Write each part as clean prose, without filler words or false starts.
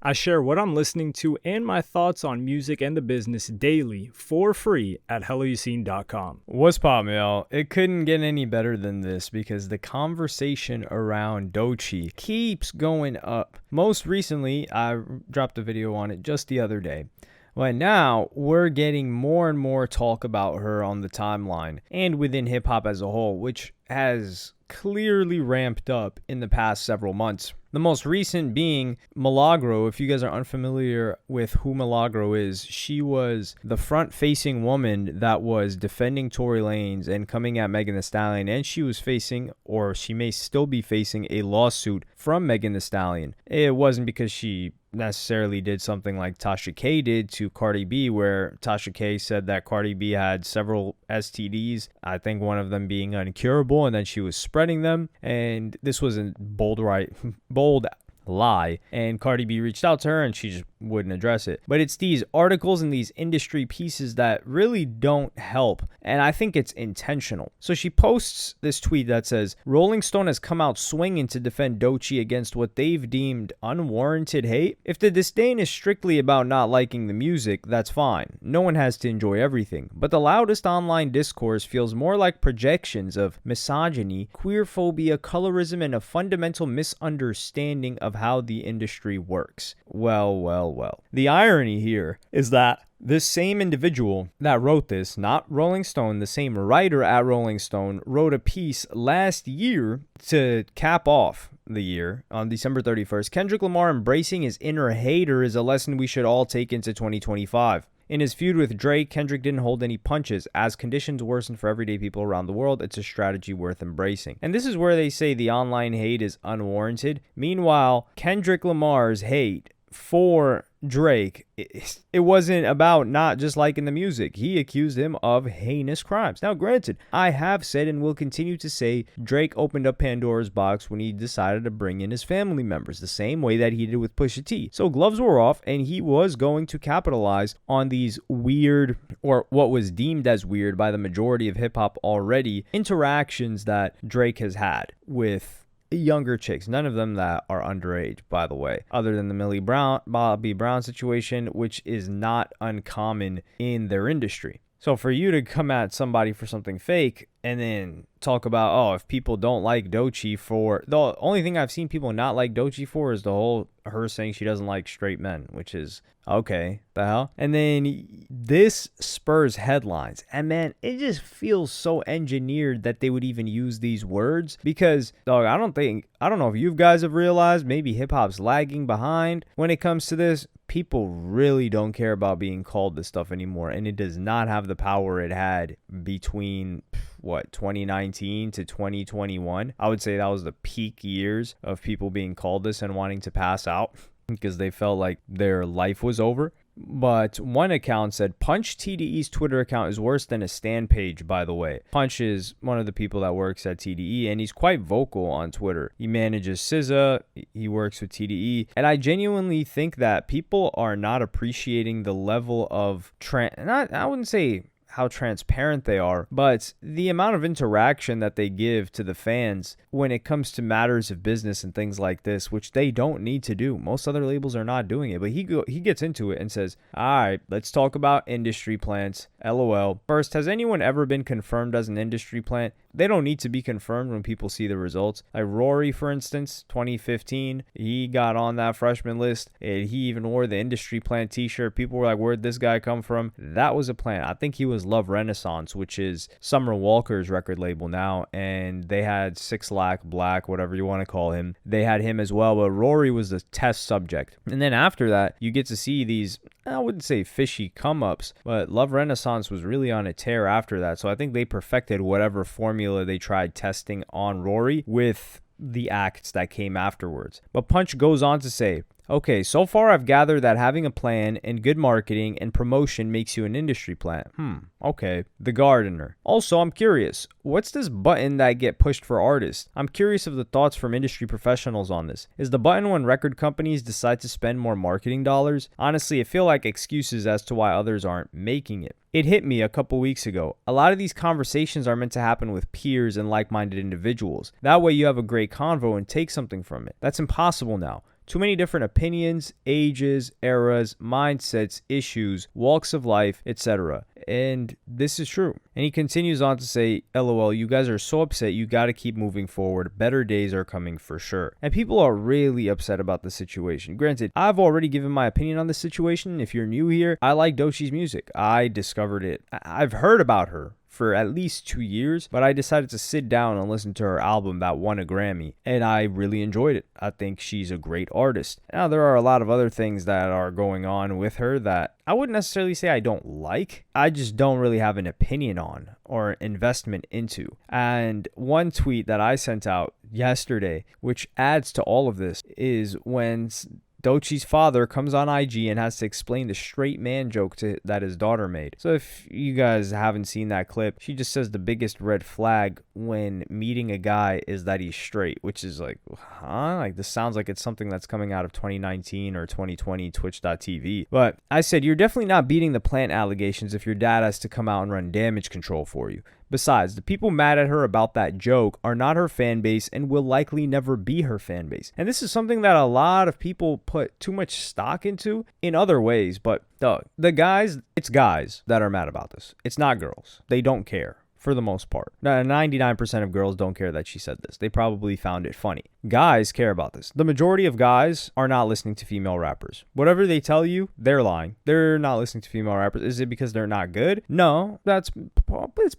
I share what I'm listening to and my thoughts on music and the business daily for free at helloyassine.com. What's pop, y'all? It couldn't get any better than this because the conversation around Doechii keeps going up. Most recently, I dropped a video on it just the other day. But now we're getting more and more talk about her on the timeline and within hip hop as a whole, which has clearly ramped up in the past several months. The most recent being Milagro. If you guys are unfamiliar with who Milagro is, she was the front-facing woman that was defending Tory Lanez and coming at Megan Thee Stallion, and she was facing, or she may still be facing, a lawsuit from Megan Thee Stallion. It wasn't because she necessarily did something like Tasha K did to Cardi B, where Tasha K said that Cardi B had several STDs, I think one of them being uncurable, and then she was spreading them, and this was a bold lie, and Cardi B reached out to her and she just wouldn't address it. But it's these articles and these industry pieces that really don't help, and I think it's intentional. So she posts this tweet that says, Rolling Stone has come out swinging to defend Doechii against what they've deemed unwarranted hate. If the disdain is strictly about not liking the music, that's fine. No one has to enjoy everything. But the loudest online discourse feels more like projections of misogyny, queerphobia, colorism, and a fundamental misunderstanding of how the industry works. Well. The irony here is that this same individual that wrote this, not Rolling Stone, the same writer at Rolling Stone, wrote a piece last year to cap off the year on December 31st. Kendrick Lamar embracing his inner hater is a lesson we should all take into 2025. In his feud with Drake, Kendrick didn't hold any punches. As conditions worsen for everyday people around the world, it's a strategy worth embracing. And this is where they say the online hate is unwarranted. Meanwhile, Kendrick Lamar's hate for Drake, it wasn't about not just liking the music. He accused him of heinous crimes. Now, granted, I have said and will continue to say Drake opened up Pandora's box when he decided to bring in his family members, the same way that he did with Pusha T. So gloves were off, and he was going to capitalize on these weird, or what was deemed as weird by the majority of hip-hop already, interactions that Drake has had with younger chicks, none of them that are underage, by the way, other than the Bobby Brown situation, which is not uncommon in their industry. So for you to come at somebody for something fake and then talk about, oh, if people don't like Doechii for, the only thing I've seen people not like Doechii for is the whole her saying she doesn't like straight men, which is okay, the hell? And then this spurs headlines. And man, it just feels so engineered that they would even use these words because, dog, I don't know if you guys have realized maybe hip hop's lagging behind when it comes to this. People really don't care about being called this stuff anymore, and it does not have the power it had between 2019 to 2021. I would say that was the peak years of people being called this and wanting to pass out because they felt like their life was over. But one account said, Punch TDE's Twitter account is worse than a Stan page, by the way. Punch is one of the people that works at TDE, and he's quite vocal on Twitter. He manages SZA, he works with TDE, and I genuinely think that people are not appreciating the level of, I wouldn't say how transparent they are, but the amount of interaction that they give to the fans when it comes to matters of business and things like this, which they don't need to do. Most other labels are not doing it, but he gets into it and says, all right, let's talk about industry plants. LOL. First, has anyone ever been confirmed as an industry plant? They don't need to be confirmed when people see the results. Like Rory, for instance, 2015, he got on that freshman list, and he even wore the industry plant t-shirt. People were like, where'd this guy come from? That was a plant. I think he was Love Renaissance, which is Summer Walker's record label now, and they had Six Lack Black, whatever you want to call him. They had him as well, but Rory was the test subject. And then after that, you get to see these, I wouldn't say fishy come-ups, but Love Renaissance was really on a tear after that. So I think they perfected whatever formula they tried testing on Rory with the acts that came afterwards. But Punch goes on to say, okay, so far I've gathered that having a plan and good marketing and promotion makes you an industry plant. Okay. The Gardener. Also, I'm curious, what's this button that get pushed for artists? I'm curious of the thoughts from industry professionals on this. Is the button when record companies decide to spend more marketing dollars? Honestly, I feel like excuses as to why others aren't making it. It hit me a couple weeks ago. A lot of these conversations are meant to happen with peers and like-minded individuals. That way you have a great convo and take something from it. That's impossible now. Too many different opinions, ages, eras, mindsets, issues, walks of life, etc. And this is true. And he continues on to say, LOL, you guys are so upset, you gotta keep moving forward. Better days are coming for sure. And people are really upset about the situation. Granted, I've already given my opinion on the situation. If you're new here, I like Doechii's music. I discovered it. I've heard about her for at least 2 years, but I decided to sit down and listen to her album that won a Grammy, and I really enjoyed it. I think she's a great artist. Now, there are a lot of other things that are going on with her that I wouldn't necessarily say I don't like. I just don't really have an opinion on or investment into. And one tweet that I sent out yesterday, which adds to all of this, is when Doechii's father comes on IG and has to explain the straight man joke that his daughter made. So if you guys haven't seen that clip, she just says the biggest red flag when meeting a guy is that he's straight, which is like, huh? Like, this sounds like it's something that's coming out of 2019 or 2020 Twitch.tv. But I said, you're definitely not beating the plant allegations if your dad has to come out and run damage control for you. Besides, the people mad at her about that joke are not her fan base and will likely never be her fan base. And this is something that a lot of people put too much stock into in other ways. But the guys, it's guys that are mad about this. It's not girls. They don't care. For the most part. 99% of girls don't care that she said this. They probably found it funny. Guys care about this. The majority of guys are not listening to female rappers. Whatever they tell you, they're lying. They're not listening to female rappers. Is it because they're not good? No, it's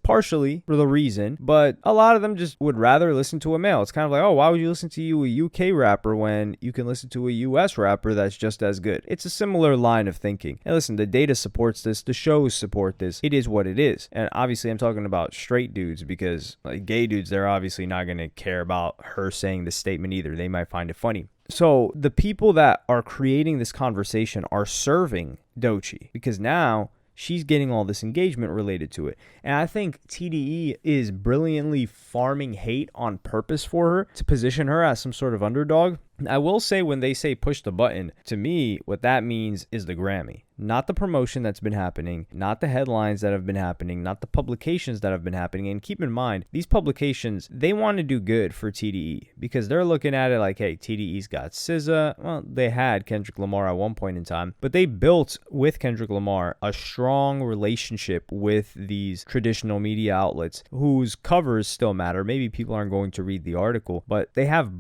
partially for the reason, but a lot of them just would rather listen to a male. It's kind of like, oh, why would you listen to a UK rapper when you can listen to a US rapper that's just as good? It's a similar line of thinking. And listen, the data supports this. The shows support this. It is what it is. And obviously, I'm talking about straight dudes, because like gay dudes, they're obviously not going to care about her saying this statement either. They might find it funny. So the people that are creating this conversation are serving Doechii, because now she's getting all this engagement related to it. And I think TDE is brilliantly farming hate on purpose for her to position her as some sort of underdog. I will say, when they say push the button, to me, what that means is the Grammy. Not the promotion that's been happening, not the headlines that have been happening, not the publications that have been happening. And keep in mind, these publications, they want to do good for TDE, because they're looking at it like, hey, TDE's got SZA. Well, they had Kendrick Lamar at one point in time, but they built with Kendrick Lamar a strong relationship with these traditional media outlets whose covers still matter. Maybe people aren't going to read the article, but they have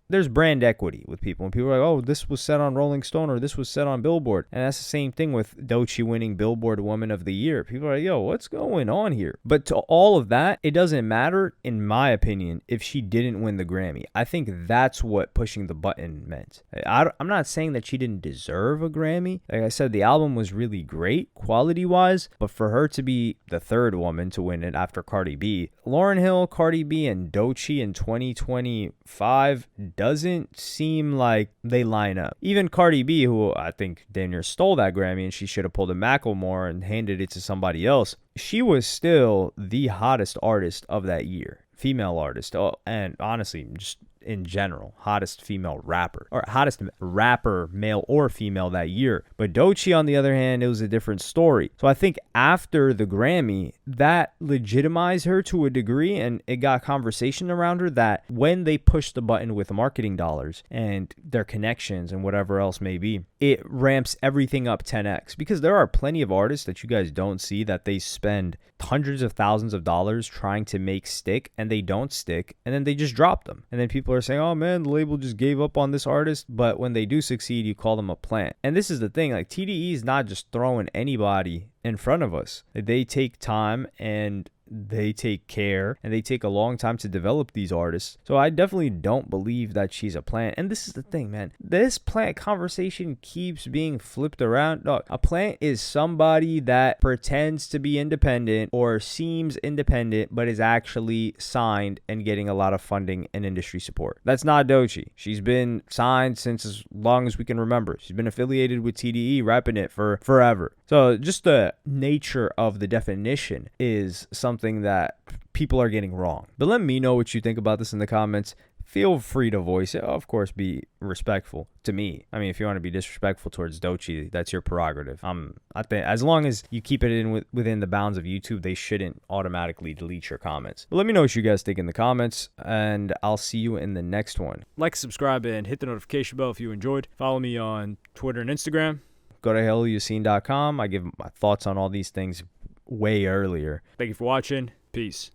there's brand equity with people. And people are like, oh, this was said on Rolling Stone, or this was said on Billboard. And that's the same thing with Doechii winning Billboard Woman of the Year. People are like, yo, what's going on here? But to all of that, it doesn't matter, in my opinion, if she didn't win the Grammy. I think that's what pushing the button meant. I'm not saying that she didn't deserve a Grammy. Like I said, the album was really great quality-wise, but for her to be the third woman to win it after Cardi B, Lauryn Hill, Cardi B, and Doechii in 2025 doesn't seem like they line up. Even Cardi B, who I think damn near stole that Grammy, and she should have pulled a Macklemore and handed it to somebody else, she was still the hottest artist of that year. Female artist. Oh, and honestly, just in general, hottest female rapper, or hottest rapper, male or female, that year. But Doechii, on the other hand, it was a different story. So I think after the Grammy, that legitimized her to a degree, and it got conversation around her that when they push the button with marketing dollars and their connections and whatever else may be, it ramps everything up 10x. Because there are plenty of artists that you guys don't see that they spend hundreds of thousands of dollars trying to make stick, and they don't stick, and then they just drop them. And then people are saying, oh man, the label just gave up on this artist. But when they do succeed, you call them a plant. And this is the thing, like, TDE is not just throwing anybody in front of us. They take time, and they take care, and they take a long time to develop these artists. So I definitely don't believe that she's a plant. And this is the thing, man. This plant conversation keeps being flipped around. Look, a plant is somebody that pretends to be independent or seems independent, but is actually signed and getting a lot of funding and industry support. That's not Doechii. She's been signed since as long as we can remember. She's been affiliated with TDE, rapping it for forever. So just the nature of the definition is something that people are getting wrong. But let me know what you think about this in the comments. feel free to voice it. Of course, be respectful to me. I mean, if you want to be disrespectful towards Doechii, that's your prerogative. I think as long as you keep it within the bounds of YouTube, they shouldn't automatically delete your comments. But let me know what you guys think in the comments, and I'll see you in the next one. Like, subscribe, and hit the notification bell if you enjoyed. Follow me on Twitter and Instagram. Go to helloyassine.com. I give my thoughts on all these things way earlier. Thank you for watching. Peace.